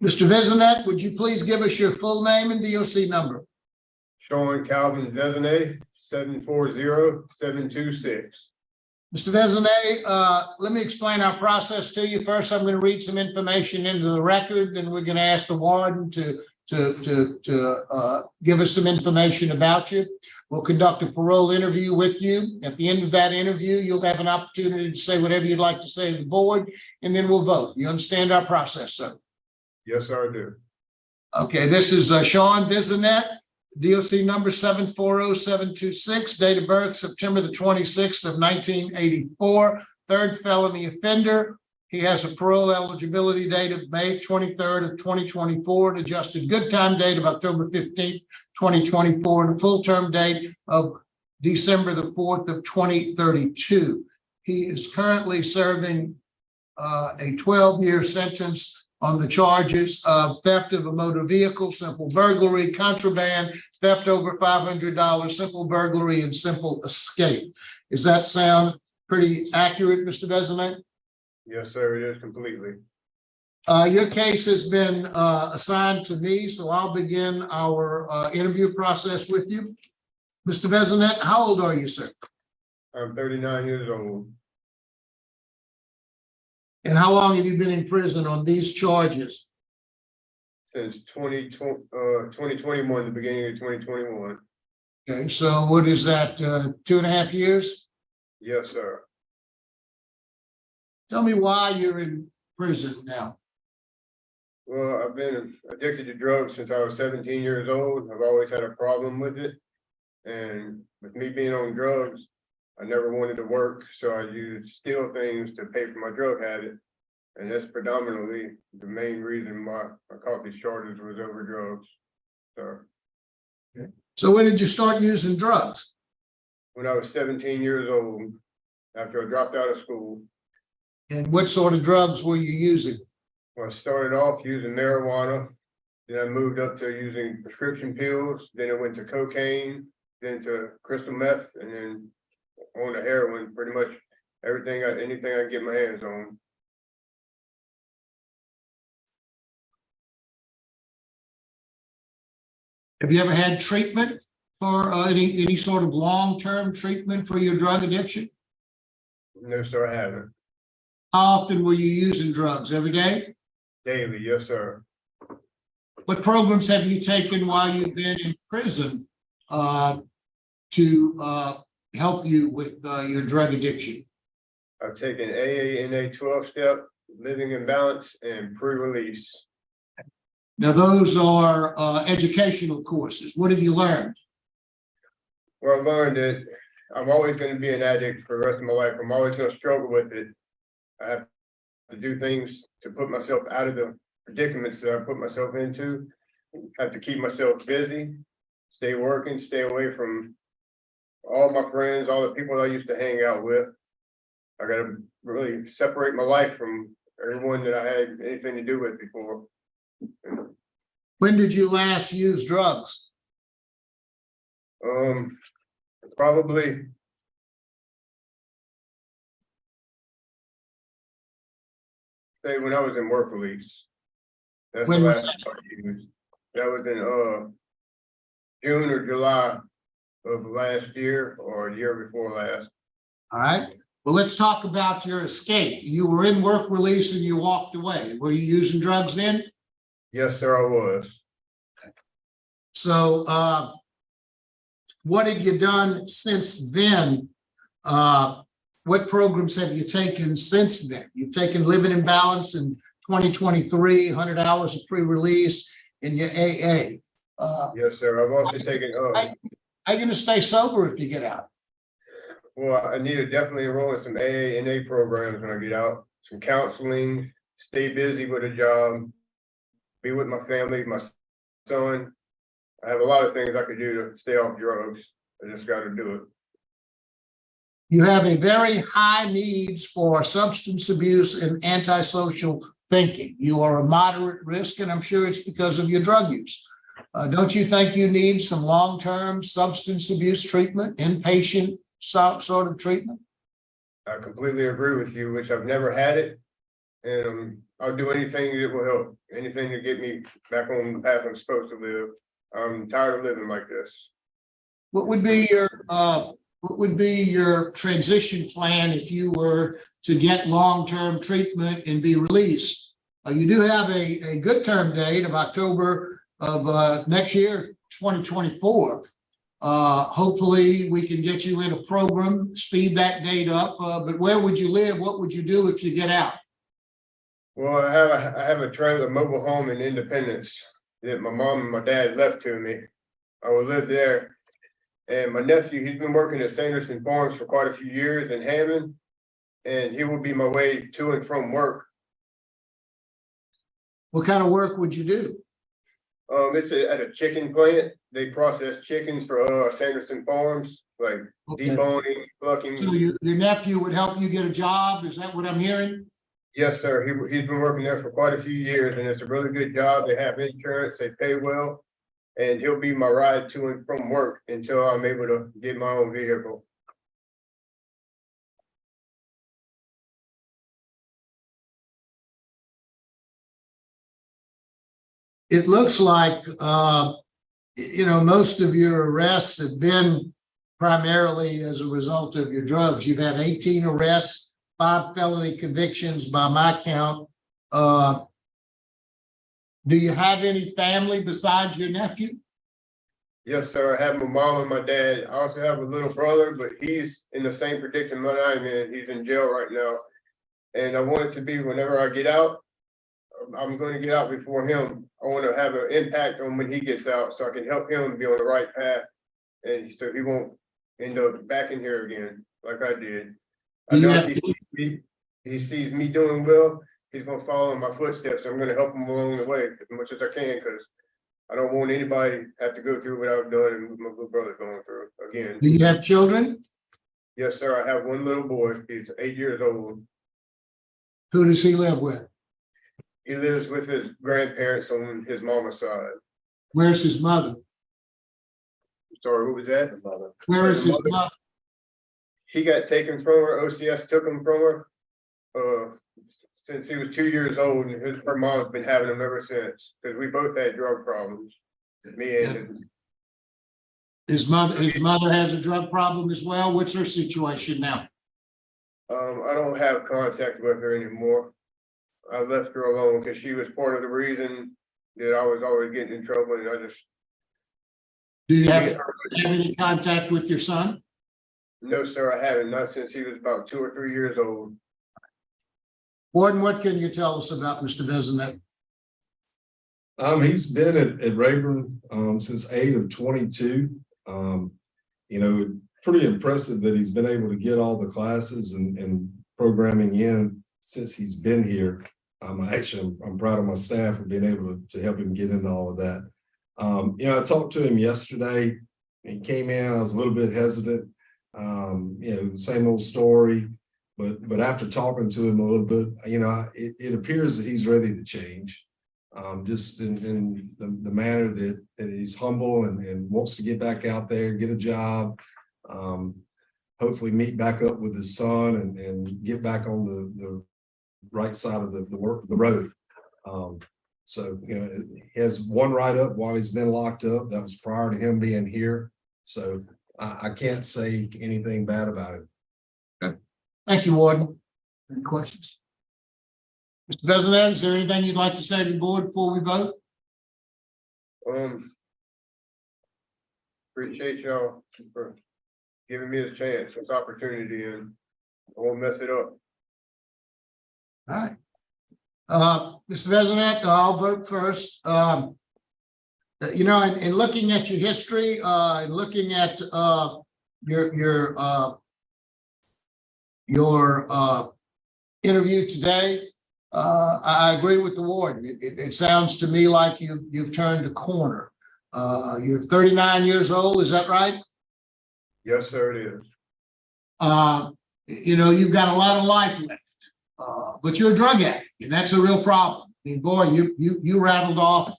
Mr. Vezinat, would you please give us your full name and DOC number? Shawn Vezinat 740-726. Mr. Vezinat, let me explain our process to you. First, I'm going to read some information into the record, then we're going to ask the warden to give us some information about you. We'll conduct a parole interview with you. At the end of that interview, you'll have an opportunity to say whatever you'd like to say to the board, and then we'll vote. You understand our process, sir? Yes, sir, I do. Okay, this is Shawn Vezinat, DOC number 740-726, date of birth September the 26th of 1984, third felony offender. He has a parole eligibility date of May 23rd of 2024, an adjusted good time date of October 15th, 2024, and a full term date of December the 4th of 2032. He is currently serving a 12-year sentence on the charges of theft of a motor vehicle, simple burglary, contraband, theft over $500, simple burglary, and simple escape. Does that sound pretty accurate, Mr. Vezinat? Yes, sir, it is completely. Your case has been assigned to me, so I'll begin our interview process with you. Mr. Vezinat, how old are you, sir? I'm 39 years old. And how long have you been in prison on these charges? Since 2021, the beginning of 2021. Okay, so what is that, 2.5 years? Yes, sir. Tell me why you're in prison now. Well, I've been addicted to drugs since I was 17 years old. I've always had a problem with it. And with me being on drugs, I never wanted to work, so I used steal things to pay for my drug habit. And that's predominantly the main reason why I caught these charges was over drugs. So when did you start using drugs? When I was 17 years old, after I dropped out of school, And what sort of drugs were you using? well, I started off using marijuana, then I moved up to using prescription pills, then I went to cocaine, then to crystal meth, and then on to heroin, pretty much anything I can get my hands on. Have you ever had treatment for any sort of long-term treatment for your drug addiction? No, sir, I haven't. How often were you using drugs? Every day? Daily, yes, sir. What programs have you taken while you've been in prison to help you with your drug addiction? I've taken AA, NA 12-step, living in balance, and pre-release. Now, those are educational courses. What have you learned? Well, I learned that I'm always going to be an addict for the rest of my life. I'm always going to struggle with it. I have to do things to put myself out of the predicaments that I put myself into. I have to keep myself busy, stay working, stay away from all my friends, all the people I used to hang out with. I got to really separate my life from everyone that I had anything to do with before. When did you last use drugs? Probably say when I was in work release. That's When the was last that? time I used. That was in June or July of last year or the year before last. All right. Well, let's talk about your escape. You were in work release and you walked away. Were you using drugs then? Yes, sir, I was. So what have you done since then? What programs have you taken since then? You've taken Living in Balance in 2023, 100 hours of pre-release in your AA. Yes, sir. I've also taken, How are you going to stay sober if you get out? well, I need to definitely enroll in some AA and NA programs when I get out, some counseling, stay busy with a job, be with my family, my son. I have a lot of things I could do to stay off drugs. I just got to do it. You have a very high needs for substance abuse and antisocial thinking. You are a moderate risk, and I'm sure it's because of your drug use. Don't you think you need some long-term substance abuse treatment, inpatient sort of treatment? I completely agree with you, which I've never had it. And I'm I'll do anything that will help, anything to get me back on the path I'm supposed to live. I'm tired of living like this. What would be your transition plan if you were to get long-term treatment and be released? You do have a good term date of October of next year, 2024. Hopefully we can get you in a program, speed that date up. But where would you live? What would you do if you get out? Well, I have a trailer mobile home in Independence that my mom and my dad left to me. I will live there. And my nephew, he's been working at Sanderson Farms for quite a few years in Hammond, and he will be my way to and from work. What kind of work would you do? It's at a chicken plant. They process chickens for Sanderson Farms, like Okay. deboning, plucking. So your nephew would help you get a job? Is that what I'm hearing? Yes, sir. He's been working there for quite a few years, and it's a really good job. They have insurance, they pay well, and he'll be my ride to and from work until I'm able to get my own vehicle. It looks like, most of your arrests have been primarily as a result of your drugs. You've had 18 arrests, 5 felony convictions by my count. Do you have any family besides your nephew? Yes, sir. I have my mom and my dad. I also have a little brother, but he's in the same predicament I'm in. He's in jail right now. And I want it to be whenever I get out, I'm going to get out before him. I want to have an impact on when he gets out so I can help him be on the right path. And so he won't end up back in here again like I did. I know if he sees me doing well, he's going to follow in my footsteps. I'm going to help him along the way as much as I can, because I don't want anybody to have to go through what I've done and what my little brother's going through again. Do you have children? Yes, sir. I have one little boy. He's 8 years old. Who does he live with? He lives with his grandparents on his mama's side. Where's his mother? Sorry, what was that? Where is his mother? He got taken from her. OCS took him from her since he was 2 years old, and her mom's been having him ever since, because we both had drug problems. Me and His mother has a drug problem as well. What's her situation now? I don't have contact with her anymore. I left her alone because she was part of the reason that I was always getting in trouble, and I just. Do you have any contact with your son? No, sir, I haven't, not since he was about 2 or 3 years old. Warden, what can you tell us about Mr. Vezinat? He's been at Rayburn since 8 of 22. Pretty impressive that he's been able to get all the classes and programming in since he's been here. I'm proud of my staff for being able to help him get into all of that. I talked to him yesterday. He came in, I was a little bit hesitant. Same old story. But after talking to him a little bit, it appears that he's ready to change. Just in the manner that he's humble and wants to get back out there, get a job, hopefully meet back up with his son and get back on the right side of the road. He has one write-up while he's been locked up. That was prior to him being here. So I can't say anything bad about it. Okay. Thank you, Warden. Any questions? Mr. Vezinat, is there anything you'd like to say to the board before we vote? Appreciate y'all for giving me the chance, this opportunity, and I won't mess it up. All right. Mr. Vezinat, I'll vote first. In looking at your history, and looking at your interview today, I agree with the warden. It sounds to me like you've turned a corner. You're 39 years old, is that right? Yes, sir, it is. You've got a lot of life left, but you're a drug addict, and that's a real problem. I mean, boy, you rattled off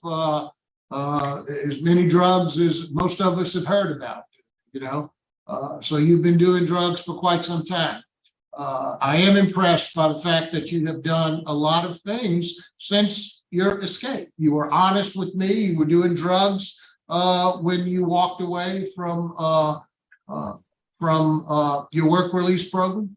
as many drugs as most of us have heard about. So you've been doing drugs for quite some time. I am impressed by the fact that you have done a lot of things since your escape. You were honest with me. You were doing drugs when you walked away from your work release program.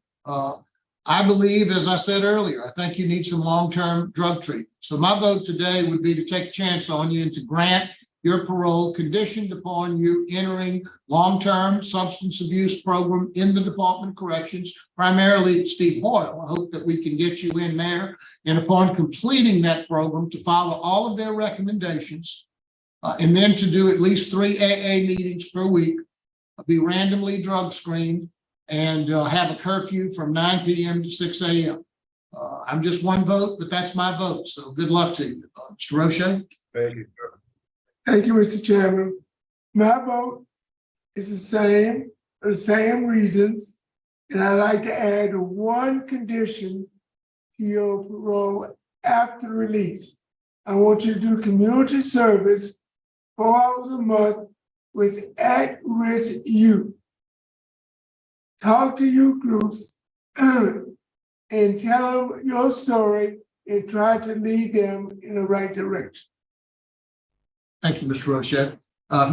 I believe, as I said earlier, I think you need some long-term drug treatment. So my vote today would be to take a chance on you and to grant your parole conditioned upon you entering long-term substance abuse program in the Department of Corrections, primarily at Steve Hoyle. I hope that we can get you in there. And upon completing that program, to follow all of their recommendations, and then to do at least 3 AA meetings per week, be randomly drug screened, and have a curfew from 9 p.m. to 6 a.m. I'm just one vote, but that's my vote. So good luck to you. Mr. Roche? Thank you, sir. Thank you, Mr. Chairman. My vote is the same reasons, and I'd like to add one condition to your parole after release. I want you to do community service 4 hours a month with at-risk youth. Talk to youth groups and tell them your story and try to lead them in the right direction. Thank you, Mr. Roche.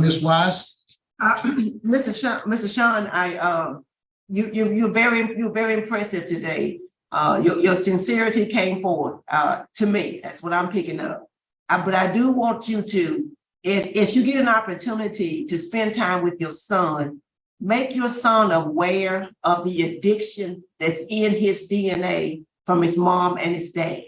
Ms. Wise? Mr. Shawn, you're very impressive today. Your sincerity came forward to me. That's what I'm picking up. But I do want you to, if you get an opportunity to spend time with your son, make your son aware of the addiction that's in his DNA from his mom and his dad.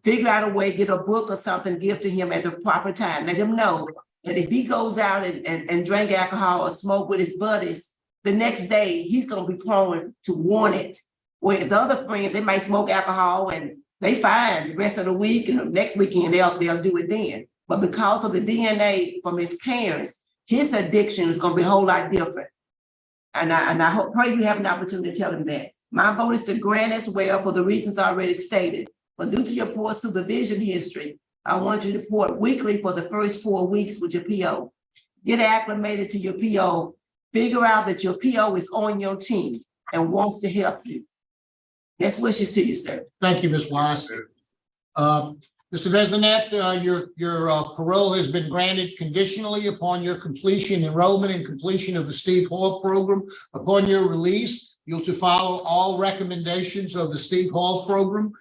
Figure out a way, get a book or something, give to him at the proper time. Let him know that if he goes out and drink alcohol or smoke with his buddies, the next day he's going to be prone to want it. Whereas other friends, they might smoke alcohol and they fine the rest of the week, and the next weekend they'll do it then. But because of the DNA from his parents, his addiction is going to be a whole lot different. And I pray you have an opportunity to tell him that. My vote is to grant as well for the reasons already stated. But due to your poor supervision history, I want you to report weekly for the first 4 weeks with your PO. Get acclimated to your PO. Figure out that your PO is on your team and wants to help you. Best wishes to you, sir. Thank you, Ms. Wise. Mr. Vezinat, your parole has been granted conditionally upon your completion, enrollment and completion of the Steve Hall program. Upon your release, you'll to follow all recommendations of the Steve Hall program.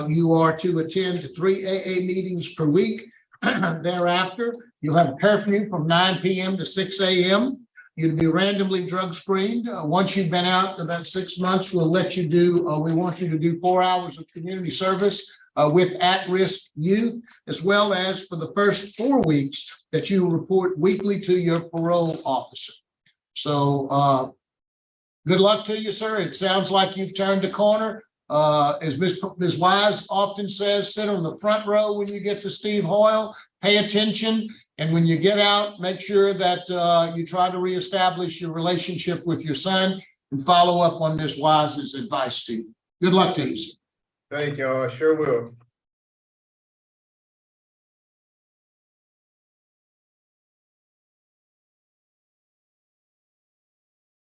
You are to attend 3 AA meetings per week. Thereafter, you'll have a curfew from 9 p.m. to 6 a.m. You'll be randomly drug screened. Once you've been out about 6 months, we'll let you do, we want you to do 4 hours of community service with at-risk youth, as well as for the first 4 weeks that you report weekly to your parole officer. So good luck to you, sir. It sounds like you've turned a corner. As Ms. Wise often says, sit on the front row when you get to Steve Hoyle, pay attention. And when you get out, make sure that you try to reestablish your relationship with your son and follow up on Ms. Wise's advice to you. Good luck to you, sir. Thank you. I sure will.